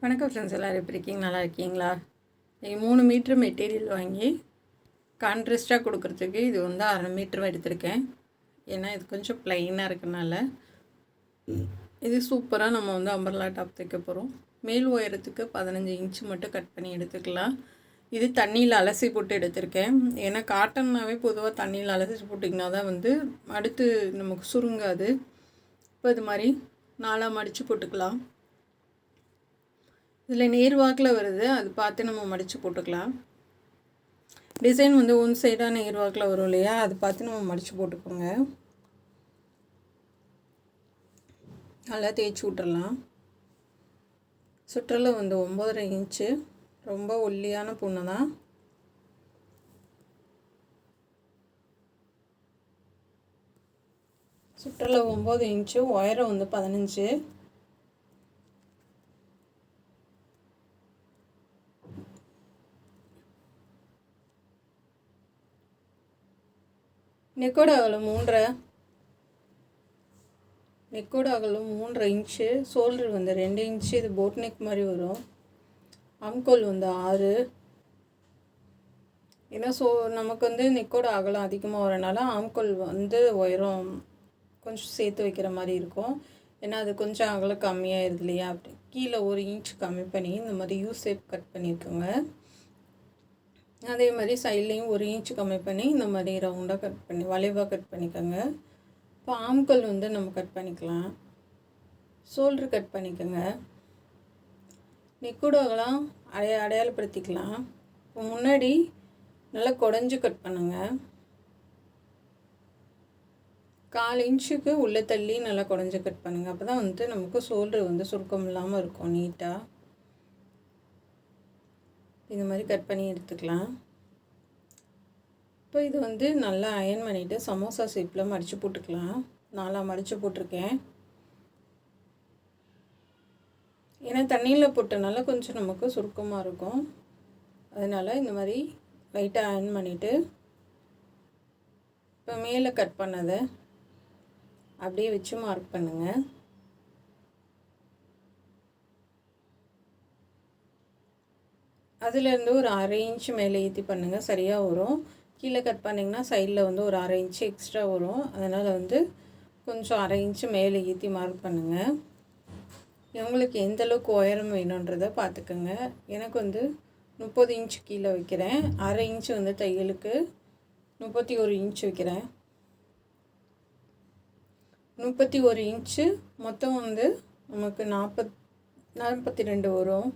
வணக்கம் ஃப்ரெண்ட்ஸ், எல்லோரும் எப்படி இருக்கீங்க? நல்லா இருக்கீங்களா? நீங்கள் 3 மீட்ரு மெட்டீரியல் வாங்கி கான்ட்ராஸ்ட்டாக கொடுக்குறதுக்கு இது வந்து 1/2 மீட்டரும் எடுத்திருக்கேன். ஏன்னா இது கொஞ்சம் ப்ளைனாக இருக்கனால இது சூப்பராக நம்ம வந்து அம்பர்லா டாப் தைக்க போகிறோம். மேல் உயரத்துக்கு 15 இன்ச்சு மட்டும் கட் பண்ணி எடுத்துக்கலாம். இது தண்ணியில் அலசி போட்டு எடுத்திருக்கேன். ஏன்னா காட்டன்னாவே பொதுவாக தண்ணியில் அலசி போட்டிங்கன்னா தான் வந்து அடுத்து நமக்கு சுருங்காது. இப்போ இது மாதிரி 4 மடித்து போட்டுக்கலாம். இதில் நேர்வாக்கில் வருது, அது பார்த்து நம்ம மடித்து போட்டுக்கலாம். டிசைன் வந்து ஒன் சைடாக நேர்வாக்கில் வரும் இல்லையா, அது பார்த்து நம்ம மடித்து போட்டுக்கோங்க. நல்லா தேய்ச்சி விட்டுறலாம். சுற்றளவு வந்து 9.5 இன்ச்சு. ரொம்ப ஒல்லியான பொண்ணு தான். சுற்றளவு 9 இன்ச்சு, உயரம் வந்து 15. நெக்கோட அகலம் 3.5 இன்ச்சு. ஷோல்டர் வந்து 2 இன்ச்சு. இது போட் நெக் மாதிரி வரும். ஆம்கோல் வந்து 6. ஏன்னா நமக்கு வந்து நெக்கோட அகலம் அதிகமாக வரனால ஆம்கோல் வந்து உயரம் கொஞ்சம் சேர்த்து வைக்கிற மாதிரி இருக்கும். ஏன்னா அது கொஞ்சம் அகலம் கம்மியாகிடுது இல்லையா, அப்படி கீழே 1 இன்ச் கம்மி பண்ணி இந்த மாதிரி யூ ஷேப் கட் பண்ணியிருக்கோங்க. அதே மாதிரி சைட்லேயும் 1 இன்ச்சு கம்மி பண்ணி இந்த மாதிரி ரவுண்டாக கட் பண்ணி வளைவாக கட் பண்ணிக்கோங்க. இப்போ ஆம்கோல் வந்து நம்ம கட் பண்ணிக்கலாம். ஷோல்ட்ரு கட் பண்ணிக்கோங்க. நெக்கோட அகலம் அடையாளப்படுத்திக்கலாம். இப்போ முன்னாடி நல்லா குடஞ்சி கட் பண்ணுங்கள். 1/4 இன்ச்சுக்கு உள்ளே தள்ளி நல்லா குடஞ்சி கட் பண்ணுங்கள். அப்போ தான் வந்து நமக்கு ஷோல்ட்ரு வந்து சுருக்கம் இல்லாமல் இருக்கும். நீட்டாக இந்த மாதிரி கட் பண்ணி எடுத்துக்கலாம். இப்போ இது வந்து நல்லா அயன் பண்ணிவிட்டு சமோசா ஷேப்பில் மடித்து போட்டுக்கலாம். 4 மடித்து போட்டிருக்கேன். ஏன்னா தண்ணியில் போட்டனால கொஞ்சம் நமக்கு சுருக்கமாக இருக்கும். அதனால் இந்த மாதிரி லைட்டாக அயன் பண்ணிவிட்டு இப்போ மேலே கட் பண்ணதை அப்படியே வச்சு மார்க் பண்ணுங்கள். அதுலேருந்து ஒரு 1/2 இன்ச்சு மேலே ஏற்றி பண்ணுங்கள், சரியாக வரும். கீழே கட் பண்ணிங்கன்னா சைடில் வந்து ஒரு 1/2 இன்ச்சு எக்ஸ்ட்ரா வரும். அதனால் வந்து கொஞ்சம் 1/2 இன்ச்சு மேலே ஏற்றி மார்க் பண்ணுங்கள். உங்களுக்கு எந்தளவுக்கு உயரம் வேணுன்றதை பார்த்துக்கோங்க. எனக்கு வந்து 30 இன்ச்சு கீழே வைக்கிறேன். 1/2 இன்ச்சு வந்து தையலுக்கு 31 இன்ச்சு வைக்கிறேன். 31 இன்ச்சு மொத்தம் வந்து நமக்கு 42 வரும்.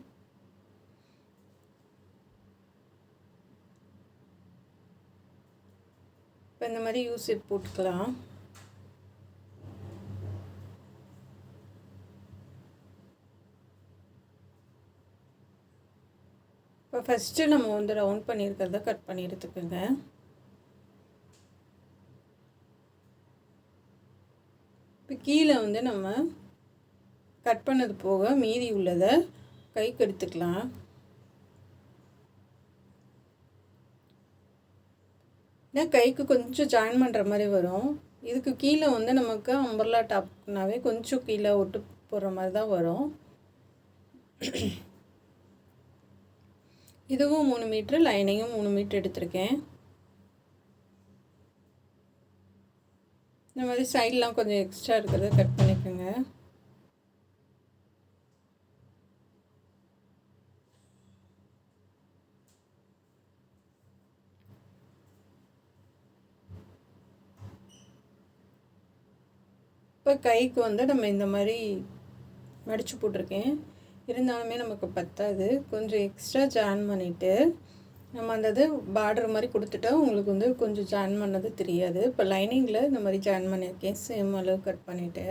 இப்போ இந்த மாதிரி யூ ஷேப் போட்டுக்கலாம். இப்போ ஃபஸ்ட்டு நம்ம வந்து ரவுண்ட் பண்ணியிருக்கிறத கட் பண்ணி எடுத்துக்கோங்க. இப்போ கீழே வந்து நம்ம கட் பண்ணது போக மீதி உள்ளதை கைக்கு எடுத்துக்கலாம். ஏன்னா கைக்கு கொஞ்சம் ஜாயின் பண்ணுற மாதிரி வரும். இதுக்கு கீழே வந்து நமக்கு அம்பர்லா டாப்னாவே கொஞ்சம் கீழே ஒட்டு போடுற மாதிரி தான் வரும். இதுவும் 3 மீட்ரு, லைனிங்கும் 3 மீட்ரு எடுத்திருக்கேன். இந்த மாதிரி சைட்லாம் கொஞ்சம் எக்ஸ்ட்ரா இருக்கிறத கட் பண்ணிக்கோங்க. இப்போ கைக்கு வந்து நம்ம இந்த மாதிரி மடித்து போட்டிருக்கேன். இருந்தாலுமே நமக்கு பத்தாது. கொஞ்சம் எக்ஸ்ட்ரா ஜாயின் பண்ணிவிட்டு நம்ம அந்த இது பார்டர் மாதிரி கொடுத்துட்டா உங்களுக்கு வந்து கொஞ்சம் ஜாயின் பண்ணது தெரியாது. இப்போ லைனிங்கில் இந்த மாதிரி ஜாயின் பண்ணியிருக்கேன். சேம் அளவு கட் பண்ணிவிட்டு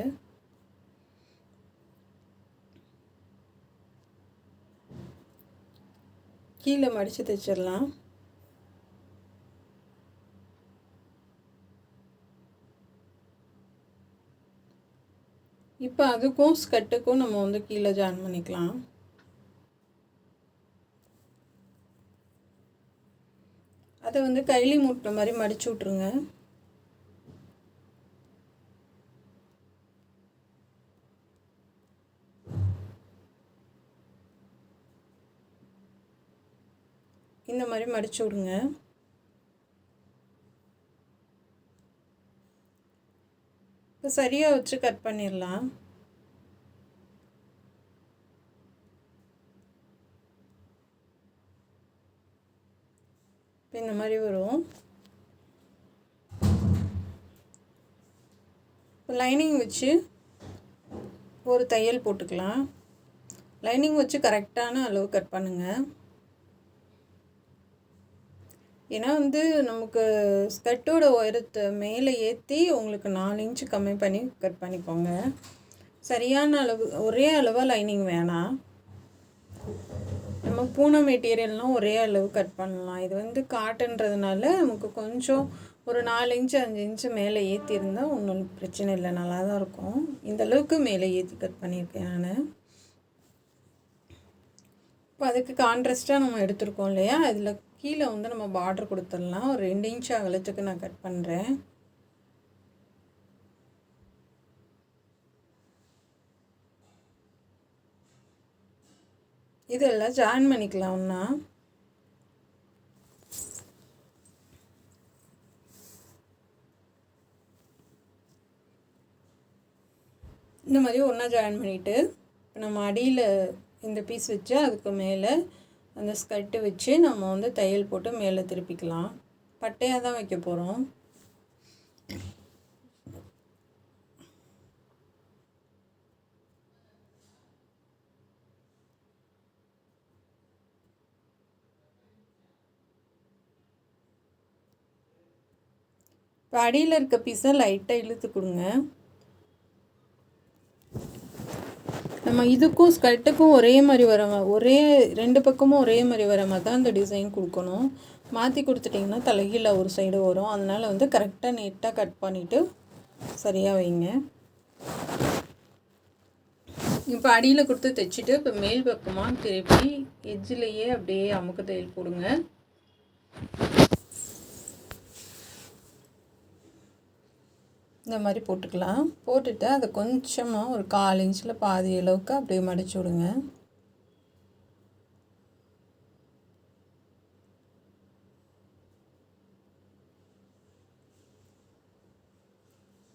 கீழே மடித்து தைச்சிடலாம். இப்போ அதுக்கும் ஸ்கர்ட்டுக்கும் நம்ம வந்து கீழே ஜாயின் பண்ணிக்கலாம். அதை வந்து கைலி மூட்டுற மாதிரி மடித்து விட்ருங்க. இந்த மாதிரி மடிச்சு விடுங்க. இப்போ சரியாக வச்சு கட் பண்ணிடலாம். இப்போ இந்த மாதிரி வரும். இப்போ லைனிங் வச்சு ஒரு தையல் போட்டுக்கலாம். லைனிங் வச்சு கரெக்டான அளவு கட் பண்ணுங்கள். ஏன்னா வந்து நமக்கு ஸ்கர்ட்டோட உயரத்தை மேலே ஏற்றி உங்களுக்கு 4 இன்ச்சு கம்மி பண்ணி கட் பண்ணிக்கோங்க. சரியான அளவு ஒரே அளவாக லைனிங் வேணாம். நம்ம பூனை மெட்டீரியல்னால் ஒரே அளவு கட் பண்ணலாம். இது வந்து காட்டன்றதுனால நமக்கு கொஞ்சம் ஒரு 4 இன்ச்சு 5 இன்ச்சு மேலே ஏற்றி இருந்தால் ஒன்றும் பிரச்சனை இல்லை, நல்லா தான் இருக்கும். இந்த அளவுக்கு மேலே ஏற்றி கட் பண்ணியிருக்கேன் நான். இப்போ அதுக்கு கான்ட்ராஸ்ட்டாக நம்ம எடுத்துருக்கோம் இல்லையா, அதில் கீழே வந்து நம்ம பார்டர் கொடுத்துடலாம். ஒரு 2 இன்ச்சு அகலத்துக்கு நான் கட் பண்ணுறேன். இதெல்லாம் ஜாயின் பண்ணிக்கலாம் ஒன்றா. இந்த மாதிரி ஒன்றா ஜாயின் பண்ணிவிட்டு இப்போ நம்ம அடியில் இந்த பீஸ் வச்சு அதுக்கு மேலே அந்த ஸ்கர்ட்டு வச்சு நம்ம வந்து தையல் போட்டு மேலே திருப்பிக்கலாம். பட்டையாக தான் வைக்க போகிறோம். இப்போ அடியில் இருக்க பீஸை லைட்டாக இழுத்து கொடுங்க. நம்ம இதுக்கும் ஸ்கர்ட்டுக்கும் ஒரே மாதிரி வர ஒரே 2 பக்கமும் ஒரே மாதிரி வர மாதிரி தான் இந்த டிசைன் கொடுக்கணும். மாற்றி கொடுத்துட்டிங்கன்னா தலைகீழ ஒரு சைடு வரும். அதனால் வந்து கரெக்டாக நீட்டாக கட் பண்ணிவிட்டு சரியாக வைங்க. இப்போ அடியில் கொடுத்து தைச்சிட்டு இப்போ மேல் பக்கமாக திருப்பி எட்ஜிலேயே அப்படியே அமுக்கு தையல் போடுங்க. இந்த மாதிரி போட்டுக்கலாம். போட்டுட்டு அதை கொஞ்சமாக ஒரு 1/4 இன்ச்சில் பாதி அளவுக்கு அப்படியே மடிச்சு விடுங்க.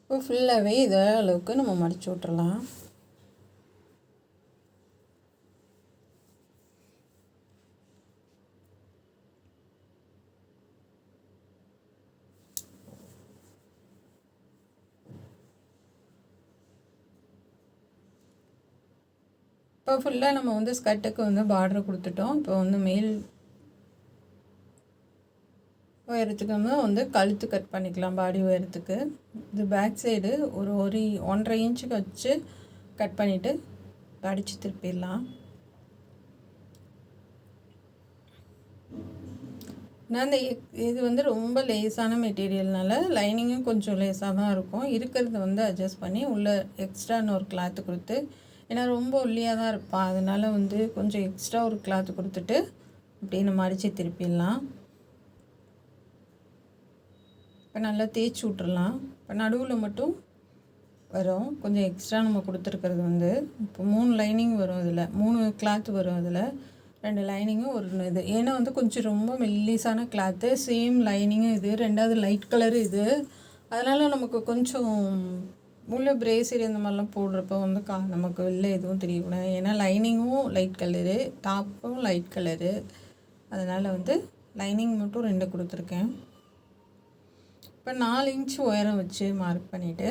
இப்போ ஃபுல்லாகவே இதே அளவுக்கு நம்ம மடிச்சு விட்டுறலாம். இப்போ ஃபுல்லாக நம்ம வந்து ஸ்கர்ட்டுக்கு வந்து பார்டர் கொடுத்துட்டோம். இப்போ வந்து மேல் உயரத்துக்கு வந்து கழுத்து கட் பண்ணிக்கலாம். பாடி உயரத்துக்கு இது பேக் சைடு ஒரு 1.5 இன்ச்சுக்கு வச்சு கட் பண்ணிவிட்டு அடித்து திருப்பிடலாம். நான் இந்த இது வந்து ரொம்ப லேஸான மெட்டீரியல்னால லைனிங்கும் கொஞ்சம் லேஸாக தான் இருக்கும். இருக்கிறத வந்து அட்ஜஸ்ட் பண்ணி உள்ளே எக்ஸ்ட்ரான்னு ஒரு கிளாத்து கொடுத்து, ஏன்னா ரொம்ப ஒல்லியாக தான் இருப்பான், அதனால் வந்து கொஞ்சம் எக்ஸ்ட்ரா ஒரு கிளாத்து கொடுத்துட்டு அப்படியே நம்ம அடித்து திருப்பிடலாம். இப்போ நல்லா தேய்ச்சி விட்றலாம். இப்போ நடுவில் மட்டும் வரும் கொஞ்சம் எக்ஸ்ட்ரா நம்ம கொடுத்துருக்கிறது வந்து இப்போ 3 லைனிங் வரும். இதில் 3 கிளாத்து வரும். அதில் 2 லைனிங்கும் ஒரு இது. ஏன்னா வந்து கொஞ்சம் ரொம்ப மெல்லிஸான கிளாத்து, சேம் லைனிங்கும் இது, 2வது லைட் கலரு இது. அதனால் நமக்கு கொஞ்சம் உள்ள பிரேசியர் இந்த மாதிரிலாம் போடுறப்ப வந்து நமக்கு வெளில எதுவும் தெரியக்கூடாது. ஏன்னா லைனிங்கும் லைட் கலரு, டாப்பும் லைட் கலரு, அதனால் வந்து லைனிங் மட்டும் 2 கொடுத்துருக்கேன். இப்போ 4 இன்ச்சு உயரம் வச்சு மார்க் பண்ணிவிட்டு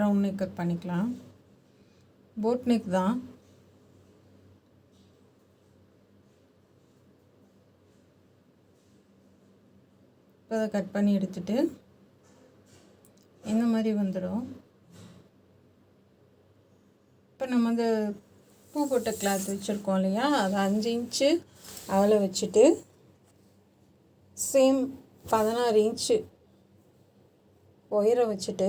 ரவுண்ட் நெக் கட் பண்ணிக்கலாம். போட் நெக் தான். இப்போ அதை கட் பண்ணி எடுத்துட்டு இந்த மாதிரி வந்துடும். இப்போ நம்ம அந்த பூ போட்ட கிளாத் வச்சுருக்கோம் இல்லையா, அதை 5 இன்ச்சு அகல வச்சுட்டு சேம் 16 இன்ச்சு உயரம் வச்சுட்டு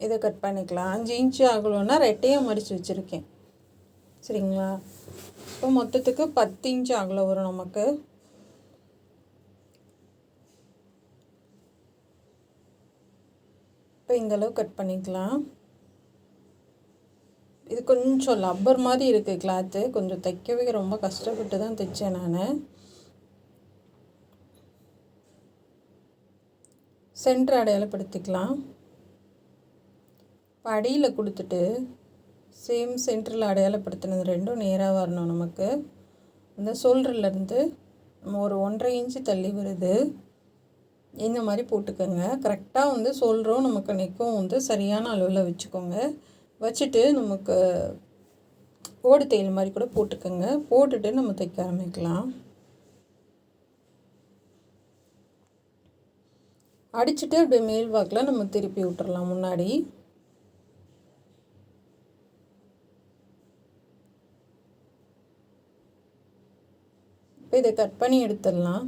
இதை கட் பண்ணிக்கலாம். 5 இன்ச்சு அகலம்னா ரெட்டையாக மடித்து வச்சுருக்கேன், சரிங்களா? இப்போ மொத்தத்துக்கு 10 இன்ச்சு அகலம் வரும் நமக்கு. இப்போ இந்தளவு கட் பண்ணிக்கலாம். இது கொஞ்சம் லப்பர் மாதிரி இருக்குது கிளாத்து, கொஞ்சம் தைக்கவே ரொம்ப கஷ்டப்பட்டு தான் தைச்சேன் நான். சென்டர் அடையாளப்படுத்திக்கலாம். இப்போ அடியில் கொடுத்துட்டு சேம் சென்டரில் அடையாளப்படுத்தினது ரெண்டும் நேராக வரணும். நமக்கு இந்த ஷோல்டர்லேருந்து நம்ம ஒரு 1.5 இன்ச்சு தள்ளி வருது. இந்த மாதிரி போட்டுக்கோங்க. கரெக்டாக வந்து ஷோல்டரும் நமக்கு நெக்கும் வந்து சரியான அளவில் வச்சுக்கோங்க. வச்சுட்டு நமக்கு ஓடு தையல் மாதிரி கூட போட்டுக்கோங்க. போட்டுட்டு நம்ம தைக்க ஆரம்பிக்கலாம். அடிச்சுட்டு அப்படியே மேல் வாக்கில் நம்ம திருப்பி விட்டுறலாம் முன்னாடி. இப்போ இதை கட் பண்ணி எடுத்துடலாம்.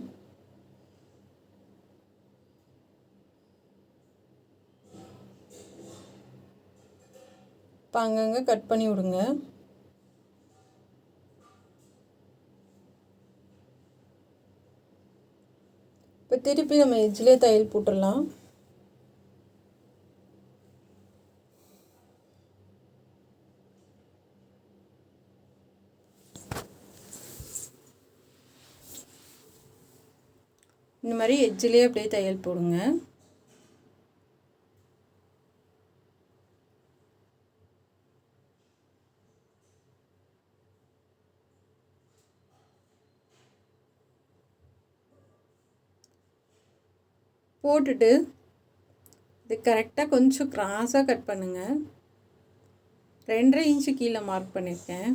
இப்போ அங்கங்கே கட் பண்ணி விடுங்க. இப்போ திருப்பி நம்ம எட்ஜ்லேயே தையல் போட்டுடலாம். இந்த மாதிரி எட்ஜ்லேயே அப்படியே தையல் போடுங்க. போட்டுட்டு இது கரெக்டாக கொஞ்சம் கிராஸாக கட் பண்ணுங்கள். 2.5 இன்ச்சு கீழே மார்க் பண்ணியிருக்கேன்.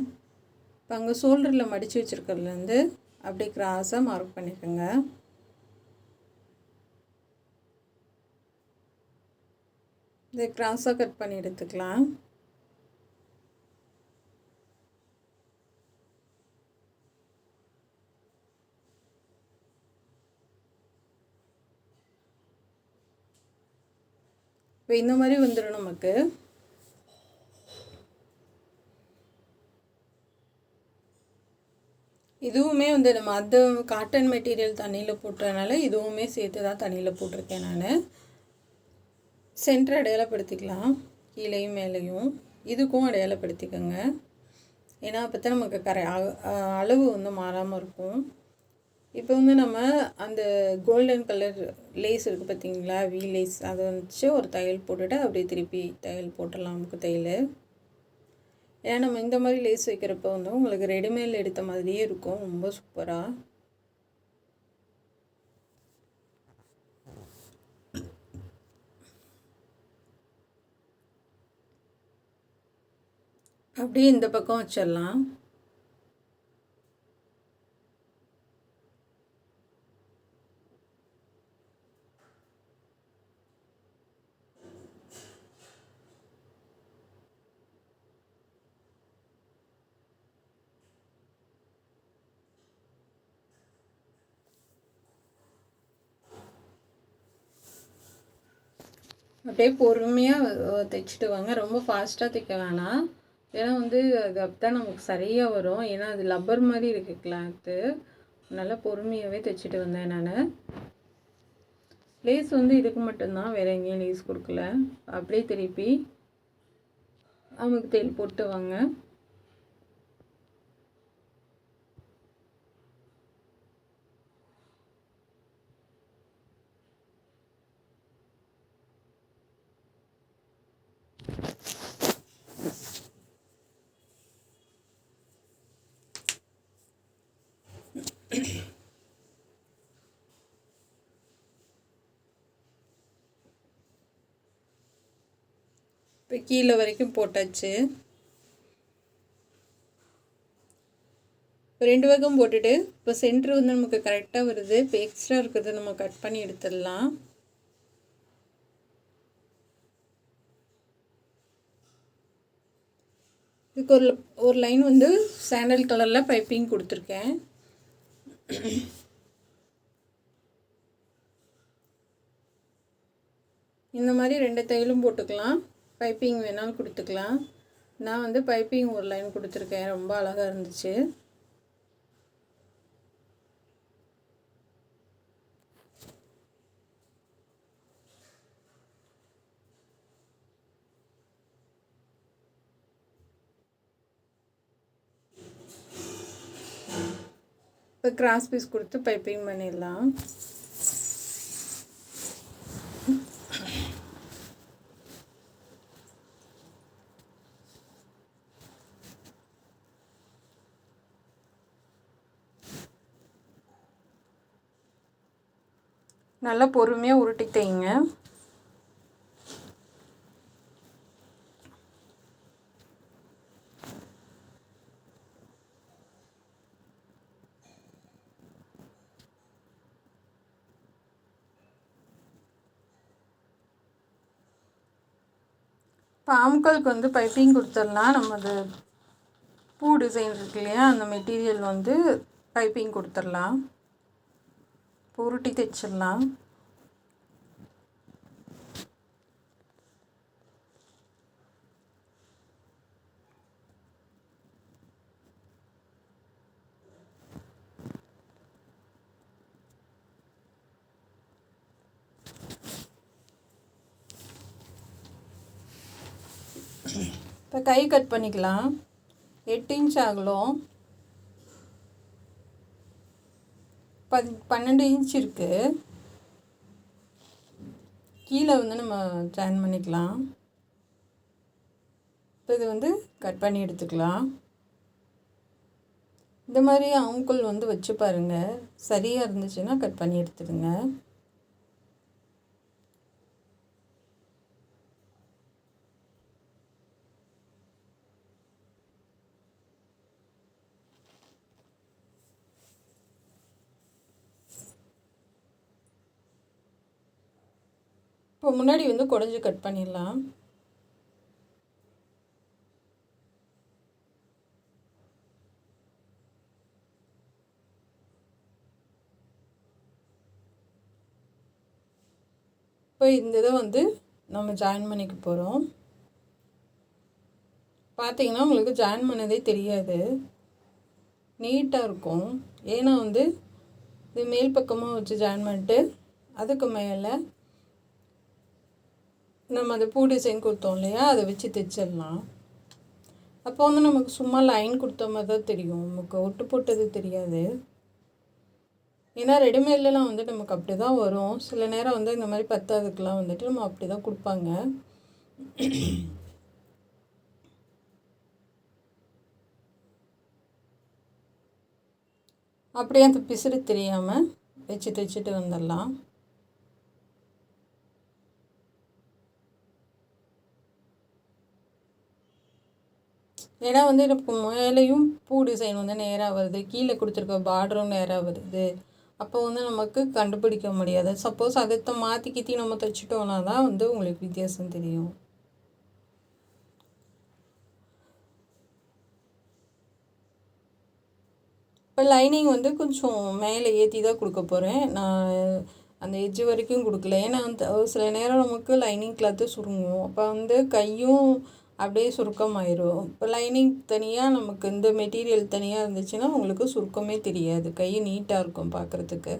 இப்போ அங்கே ஷோல்டரில் மடித்து வச்சுருக்கிறதுலேருந்து அப்படியே கிராஸாக மார்க் பண்ணிக்கோங்க. இதை கிராஸாக கட் பண்ணி எடுத்துக்கலாம். இப்போ இந்த மாதிரி வந்துடும் நமக்கு. இதுவுமே வந்து நம்ம அது காட்டன் மெட்டீரியல் தண்ணியில் போட்டதுனால இதுவுமே சேர்த்து தான் தண்ணியில் போட்டிருக்கேன் நான். சென்டர் அடையாளப்படுத்திக்கலாம். கீழேயும் மேலேயும் இதுக்கும் அடையாளப்படுத்திக்கோங்க. ஏன்னா அப்போ தான் நமக்கு அளவு வந்து மாறாமல் இருக்கும். இப்போ வந்து நம்ம அந்த கோல்டன் கலர் லேஸ் இருக்குது பார்த்தீங்களா, வி லேஸ், அதை வச்சு ஒரு தையல் போட்டுட்டு அப்படியே திருப்பி தையல் போட்டுடலாம். நமக்கு தையல் ஏன்னா நம்ம இந்த மாதிரி லேஸ் வைக்கிறப்ப வந்து உங்களுக்கு ரெடிமேட் எடுத்த மாதிரியே இருக்கும். ரொம்ப சூப்பராக. அப்படியே இந்த பக்கம் வச்சிடலாம். அப்படியே பொறுமையாக தைச்சிட்டு வாங்க. ரொம்ப ஃபாஸ்ட்டாக தைக்க வேணாம். ஏன்னா வந்து அது அப்போ தான் நமக்கு சரியாக வரும். ஏன்னா அது லப்பர் மாதிரி இருக்குது கிளாத்து. நல்லா பொறுமையாகவே தைச்சிட்டு வந்தேன் நான். லேஸ் வந்து இதுக்கு மட்டும்தான், வேறு எங்கேயும் லேஸ் கொடுக்கல. அப்படியே திருப்பி அவங்களுக்கு தையல் போட்டு வாங்க. இப்போ கீழே வரைக்கும் போட்டாச்சு. இப்போ 2 பக்கம் போட்டுட்டு இப்போ சென்ட்ரு வந்து நமக்கு கரெக்டாக வருது. இப்போ எக்ஸ்ட்ரா இருக்கிறத நம்ம கட் பண்ணி எடுத்துடலாம். இதுக்கு ஒரு லைன் வந்து சாண்டல் கலரில் பைப்பிங் கொடுத்துருக்கேன். இந்த மாதிரி 2 தையலும் போட்டுக்கலாம். பைப்பிங் வேணாலும் கொடுத்துக்கலாம். நான் வந்து பைப்பிங் ஒரு லைன் கொடுத்துருக்கேன். ரொம்ப அழகாக இருந்துச்சு. இப்போ கிராஸ் பீஸ் கொடுத்து பைப்பிங் பண்ணிடலாம். நல்லா பொறுமையாக உருட்டி தைங்க. இப்போ ஆம்காலுக்கு வந்து பைப்பிங் கொடுத்துடலாம். நம்ம அது பூ டிசைன் இருக்கு இல்லையா, அந்த மெட்டீரியல் வந்து பைப்பிங் கொடுத்துடலாம். உருட்டி தைச்சிடலாம். இப்போ கை கட் பண்ணிக்கலாம். 8 இன்ச் அகலம், 12 இன்ச் இருக்குது. கீழே வந்து நம்ம ஜாயின் பண்ணிக்கலாம். இப்போ இது வந்து கட் பண்ணி எடுத்துக்கலாம். இந்த மாதிரி ஆம்கோல் வந்து வச்சு பாருங்கள். சரியாக இருந்துச்சுன்னா கட் பண்ணி எடுத்துடுங்க. இப்போ முன்னாடி வந்து குடஞ்சி கட் பண்ணிடலாம். இப்போ இந்த இதை வந்து நம்ம ஜாயின் பண்ணிக்க போகிறோம். பார்த்தீங்கன்னா உங்களுக்கு ஜாயின் பண்ணதே தெரியாது, நீட்டாக இருக்கும். ஏன்னா வந்து இது மேல் பக்கமாக வச்சு ஜாயின் பண்ணிட்டு அதுக்கு மேலே நம்ம அந்த பூ டிசைன் கொடுத்தோம் இல்லையா, அதை வச்சு தைச்சிடலாம். அப்போ வந்து நமக்கு சும்மா லைன் கொடுத்த மாதிரி தான் தெரியும், நமக்கு ஒட்டு போட்டது தெரியாது. ஏன்னா ரெடிமேட்லாம் வந்து நமக்கு அப்படி தான் வரும். சில நேரம் வந்து இந்த மாதிரி பத்தாதுக்கெலாம் வந்துட்டு நம்ம அப்படி தான் கொடுப்பாங்க. அப்படியே அந்த பிசுறு தெரியாமல் வச்சு தைச்சிட்டு வந்துடலாம். ஏன்னா வந்து எனக்கு மேலேயும் பூ டிசைன் வந்து நேராக வருது, கீழே கொடுத்துருக்க பார்டரும் நேராக வருது. அப்போ வந்து நமக்கு கண்டுபிடிக்க முடியாது. சப்போஸ் அதை மாற்றி கித்தி நம்ம தைச்சிட்டோன்னா தான் வந்து உங்களுக்கு வித்தியாசம் தெரியும். இப்போ லைனிங் வந்து கொஞ்சம் மேலே ஏற்றி தான் கொடுக்க போகிறேன். நான் அந்த எட்ஜு வரைக்கும் கொடுக்கல. ஏன்னா வந்து சில நேரம் நமக்கு லைனிங் கிளாத்து சுருங்கும். அப்போ வந்து கையும் அப்படியே சுருக்கமாயிரும். இப்போ லைனிங் தனியாக, நமக்கு இந்த மெட்டீரியல் தனியாக இருந்துச்சுன்னா உங்களுக்கு சுருக்கமே தெரியாது, கை நீட்டாக இருக்கும் பார்க்குறதுக்கு.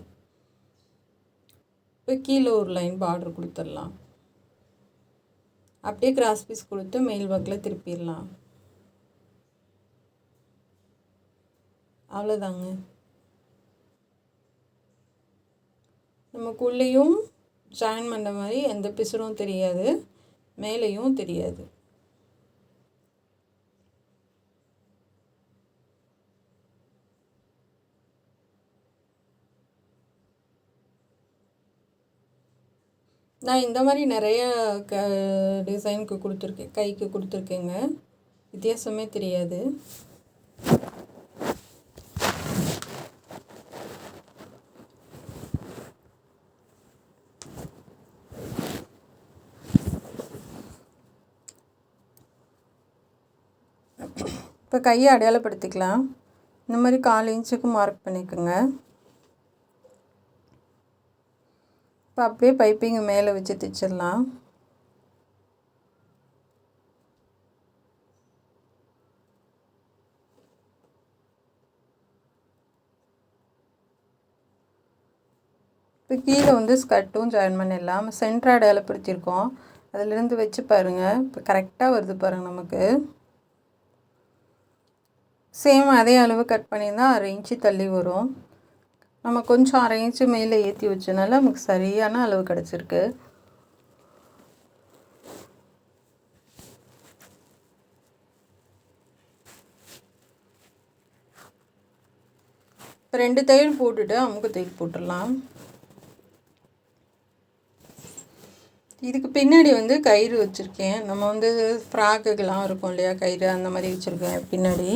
இப்போ கீழே ஒரு லைன் பார்டர் கொடுத்துடலாம். அப்படியே கிராஸ் பீஸ் கொடுத்து மேல் பக்கில் திருப்பிடலாம். அவ்வளோதாங்க. நமக்குள்ளேயும் ஜாயின் பண்ண மாதிரி எந்த பிசுறும் தெரியாது, மேலேயும் தெரியாது. நான் இந்த மாதிரி நிறைய டிசைனுக்கு கொடுத்துருக்கேன், கைக்கு கொடுத்துருக்கேங்க, வித்தியாசமே தெரியாது. இப்போ கையை அடையாளப்படுத்திக்கலாம். இந்த மாதிரி 4 இன்ச்சுக்கு மார்க் பண்ணிக்கோங்க. இப்போ அப்படியே பைப்பிங் மேலே வச்சு தைச்சிடலாம். இப்போ கீழே வந்து ஸ்கர்ட்டும் ஜாயின் பண்ணிடலாம். சென்டர் அடையாளப்படுத்தியிருக்கோம், அதிலேருந்து வச்சு பாருங்கள். இப்போ கரெக்டாக வருது பாருங்கள். நமக்கு சேம் அதே அளவு கட் பண்ணியிருந்தால் 1/2 இன்ச்சு தள்ளி வரும். நம்ம கொஞ்சம் 1/2 இன்ச்சு மேலே ஏற்றி வச்சனால நமக்கு சரியான அளவு கிடச்சிருக்கு. இப்போ 2 தையல் போட்டுட்டு அமுக்கு தையல் போட்டுடலாம். இதுக்கு பின்னாடி வந்து கயிறு வச்சுருக்கேன். நம்ம வந்து ஃப்ராக்குக்கெல்லாம் இருக்கும் இல்லையா கயிறு, அந்த மாதிரி வச்சுருக்கேன் பின்னாடி.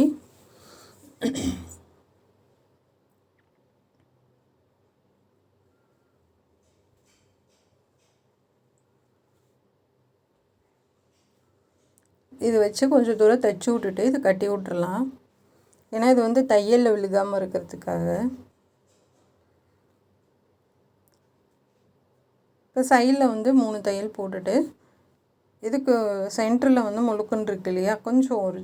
இது வச்சு கொஞ்சம் தூரம் தைச்சி விட்டுட்டு இது கட்டி விட்டுறலாம். ஏன்னா இது வந்து தையலில் விழுகாமல் இருக்கிறதுக்காக. இப்போ சைடில் வந்து 3 தையல் போட்டுட்டு இதுக்கு சென்டரில் வந்து முழுக்குன்னு இருக்கு இல்லையா, கொஞ்சம் ஒரு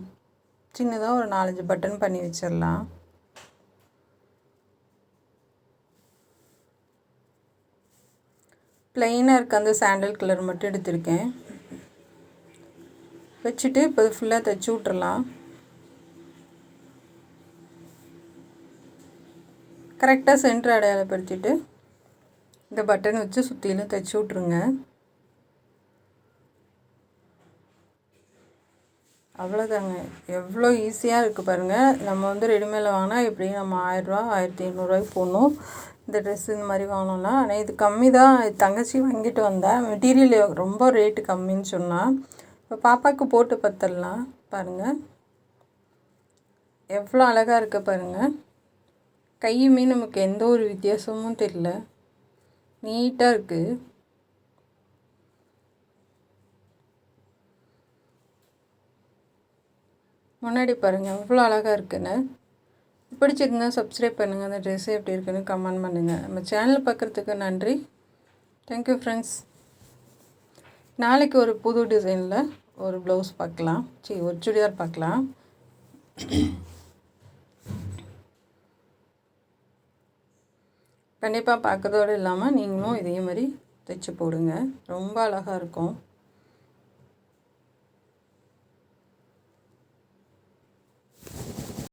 சின்னதாக ஒரு 4-5 பட்டன் பண்ணி வச்சிடலாம். ப்ளைனாக இருக்க அந்த சாண்டல் கலர் மட்டும் எடுத்திருக்கேன். வச்சுட்டு இப்போ ஃபுல்லாக தைச்சி விட்டுறலாம். கரெக்டாக சென்டர் அடையாளப்படுத்திட்டு இந்த பட்டன் வச்சு சுற்றிலும் தைச்சி விட்ருங்க. அவ்வளோதாங்க. எவ்வளோ ஈஸியாக இருக்குது பாருங்கள். நம்ம வந்து ரெடிமேடில் வாங்கினா எப்படியும் நம்ம 1000 ரூபா 1500 போடணும் இந்த ட்ரெஸ் இந்த மாதிரி வாங்கினோன்னா. ஆனால் இது கம்மி தான். தங்கச்சி வாங்கிட்டு வந்தேன். மெட்டீரியல் ரொம்ப ரேட்டு கம்மின்னு சொன்னால். இப்போ பாப்பாவுக்கு போட்டு பார்த்துடலாம் பாருங்கள். எவ்வளோ அழகாக இருக்க பாருங்கள். கையுமே நமக்கு எந்த ஒரு வித்தியாசமும் தெரியல, நீட்டாக இருக்குது. முன்னாடி பாருங்கள் எவ்வளோ அழகாக இருக்குன்னு. பிடிச்சிருந்தா சப்ஸ்கிரைப் பண்ணுங்கள். அந்த ட்ரெஸ்ஸு எப்படி இருக்குன்னு கமெண்ட் பண்ணுங்கள். நம்ம சேனலை பார்க்குறதுக்கு நன்றி. Thank you friends. நாளைக்கு ஒரு புது டிசைனில் ஒரு ப்ளவுஸ் பார்க்கலாம், ஒரு சுடிதார் பார்க்கலாம். கண்டிப்பாக பார்க்கறதோடு இல்லாமல் நீங்களும் இதே மாதிரி தைச்சி போடுங்க. ரொம்ப அழகாக இருக்கும்.